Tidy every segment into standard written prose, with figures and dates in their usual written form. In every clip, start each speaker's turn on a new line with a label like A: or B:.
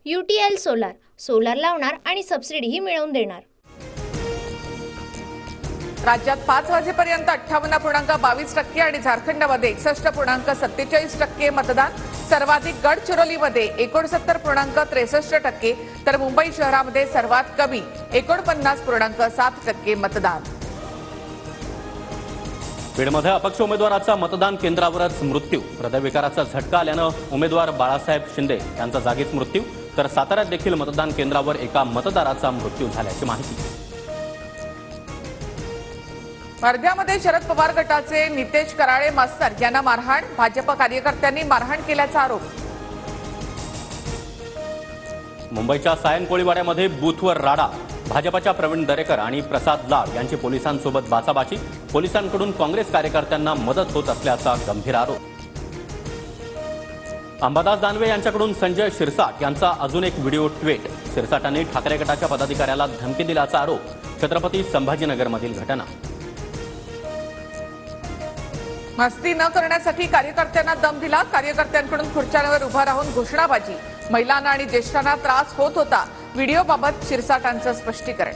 A: UTL solar, solar लावणार आणि सबसिडीही मिळवून देणार।
B: राज्यात 5 वाजेपर्यंत 58.22% आणि झारखंडमध्ये 61.47% मतदान। सर्वाधिक गडचिरोलीमध्ये 69.63% तर मुंबई शहरामध्ये सर्वात कमी 49.7% मतदान।
C: बीडमध्ये अपक्ष उमेदवाराचा मतदान केंद्रावरच मृत्यू। हृदयविकाराचा झटका आल्यानं उमेदवार बाळासाहेब शिंदे यांचा जागीच मृत्यू, तर साताऱ्यात देखील मतदान केंद्रावर एका मतदाराचा मृत्यू झाल्याची माहिती।
B: वर्ध्यामध्ये शरद पवार गटाचे नितेश कराळे मास्तर यांना मारहाण। भाजप कार्यकर्त्यांनी मारहाण केल्याचा आरोप।
C: मुंबईच्या सायन कोळीवाड्यामध्ये बूथवर राडा। भाजपच्या प्रवीण दरेकर आणि प्रसाद लाड यांची पोलिसांसोबत बाचाबाची। पोलिसांकडून काँग्रेस कार्यकर्त्यांना मदत होत असल्याचा गंभीर आरोप। अंबादास दानवे यांच्याकडून संजय शिरसाट यांचा अजून एक व्हिडिओ ट्विट। शिरसाटांनी ठाकरे गटाच्या पदाधिकाऱ्याला धमकी दिल्याचा आरोप। छत्रपती संभाजीनगरमधील घटना।
B: मस्ती न करण्यासाठी कार्यकर्त्यांना दम दिला। कार्यकर्त्यांकडून खुर्च्यांवर उभा राहून घोषणाबाजी। महिलांना आणि ज्येष्ठांना त्रास होत होता। व्हिडिओबाबत शिरसाटांचं स्पष्टीकरण।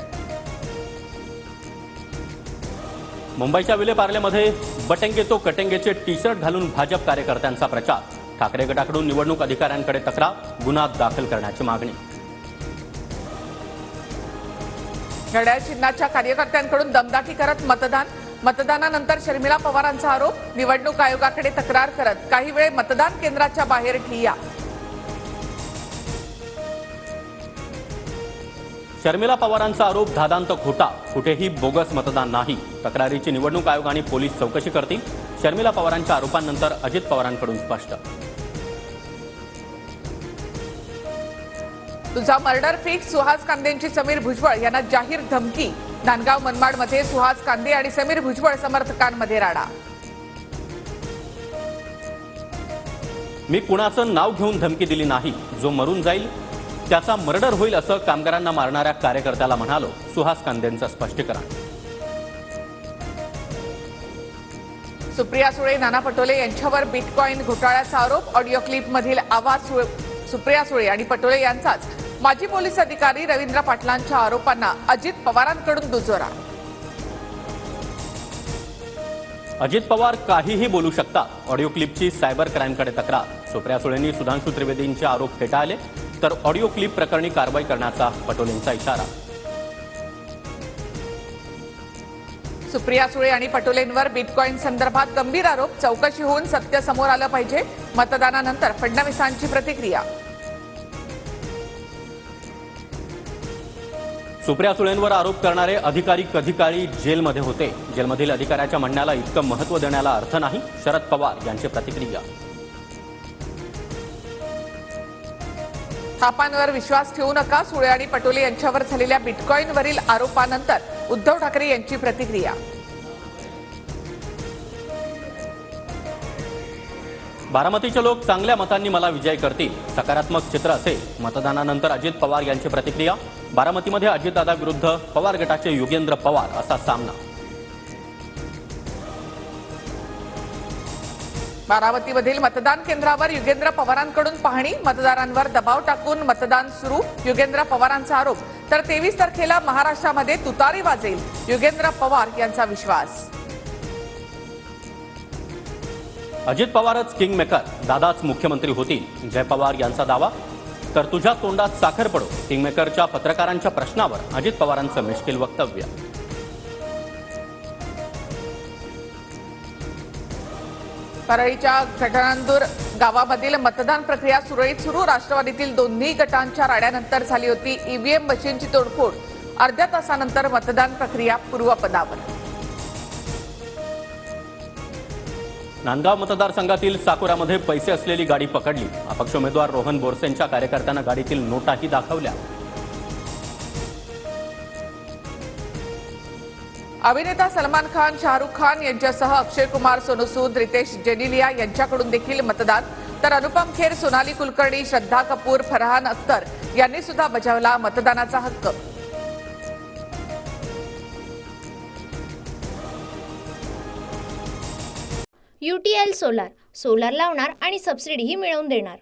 C: मुंबईच्या विलेपार्लेमध्ये बटेंगे तो कटेंगेचे टी-शर्ट घालून भाजप कार्यकर्त्यांचा प्रचार। ठाकरे गटाकडून निवडणूक अधिकाऱ्यांकडे तक्रार, गुन्हा दाखल करण्याची मागणी।
B: घड्याळ चिन्हाच्या कार्यकर्त्यांकडून दमदाटी करत मतदान। मतदानानंतर शर्मिला पवारांचा आरोप। निवडणूक आयोगाकडे तक्रार करत काही वेळ मतदान केंद्राच्या बाहेर ठिय्या।
C: शर्मिला पवारांचा आरोप धादांत खोटा। कुठेही बोगस मतदान नाही। तक्रारीची निवडणूक आयोग आणि पोलीस चौकशी करतील। शर्मिला पवारांच्या आरोपांनंतर अजित पवारांकडून स्पष्ट।
B: तुझा मर्डर फिक्स। सुहास कांदेंची समीर भुजबळ यांना जाहीर धमकी। नांदगाव मनमाडमध्ये सुहास कांदे आणि समीर भुजबळ समर्थकांमध्ये राडा।
C: मी कुणाचं नाव घेऊन धमकी दिली नाही। जो मरून जाईल त्याचा मर्डर होईल असं कामगारांना मारणाऱ्या कार्यकर्त्याला म्हणालो। सुहास कांदेंचं स्पष्टीकरण।
B: सुप्रिया सुळे नाना पटोले यांच्यावर बिटकॉइन घोटाळ्याचा आरोप। ऑडिओ क्लिपमधील आवाज सुप्रिया सुळे आणि पटोले यांचाच। माजी पोलीस अधिकारी रवींद्र पाटलांच्या आरोपांना अजित पवारांकडून दुजोरा।
C: अजित पवार काहीही बोलू शकतात। ऑडिओ क्लिपची सायबर क्राईमकडे तक्रार। सुप्रिया सुळेंनी सुधांशू त्रिवेदींचे आरोप फेटाळले, तर ऑडिओ क्लिप प्रकरणी कारवाई करण्याचा पटोलेंचा इशारा।
B: सुप्रिया सुळे आणि पटोलेंवर बिटकॉइन संदर्भात गंभीर आरोप। चौकशी होऊन सत्य समोर आलं पाहिजे। मतदानानंतर फडणवीसांची प्रतिक्रिया।
C: सुप्रिया सुळेंवर आरोप करणारे अधिकारी कधी काळी जेलमध्ये होते। जेलमधील अधिकाऱ्याच्या म्हणण्याला इतकं महत्त्व देण्याला अर्थ नाही। शरद पवार यांची प्रतिक्रिया।
B: थापांवर विश्वास ठेवू नका। सुळे आणि पटोले यांच्यावर झालेल्या बिटकॉइनवरील आरोपानंतर उद्धव ठाकरे यांची प्रतिक्रिया।
C: बारामतीचे लोक चांगल्या मतांनी मला विजयी करतील। सकारात्मक चित्र असेल। मतदानानंतर अजित पवार यांची प्रतिक्रिया। बारामतीमध्ये अजितदादा विरुद्ध पवार गटाचे योगेंद्र पवार असा सामना।
B: बारामतीमधील मतदान केंद्रावर योगेंद्र पवारांकडून पाहणी। मतदारांवर दबाव टाकून मतदान सुरू। योगेंद्र पवारांचा आरोप। तर 23 तारखेला महाराष्ट्रामध्ये तुतारी वाजेल, योगेंद्र पवार यांचा विश्वास।
C: अजित पवारच किंगमेकर, दादाच मुख्यमंत्री होतील, जय पवार यांचा दावा। तर तुझ्या तोंडात साखर पडो, किंगमेकरच्या पत्रकारांच्या प्रश्नावर अजित पवारांचं मिश्किल वक्तव्य।
B: परळीच्या घटनांदूर गावामधील मतदान प्रक्रिया सुरळीत सुरू। राष्ट्रवादीतील दोन्ही गटांच्या राड्यानंतर झाली होती ईव्हीएम मशीनची तोडफोड। अर्ध्या तासानंतर मतदान प्रक्रिया पूर्वपदावर।
C: नांदगाव मतदारसंघातील साकुरामध्ये पैसे असलेली गाडी पकडली। अपक्ष उमेदवार रोहन बोरसेंच्या कार्यकर्त्यांना गाडीतील नोटाही दाखवल्या।
B: अभिनेता सलमान खान, शाहरुख खान यांच्यासह अक्षय कुमार, सोनू सूद, रितेश जेनेलिया यांच्याकडून देखील मतदान। तर अनुपम खेर, सोनाली कुलकर्णी, श्रद्धा कपूर, फरहान अख्तर यांनी सुद्धा बजावला मतदानाचा हक्क।
A: UTL सोलार, सोलार लावणार आणि सबसिडीही मिळवून देणार।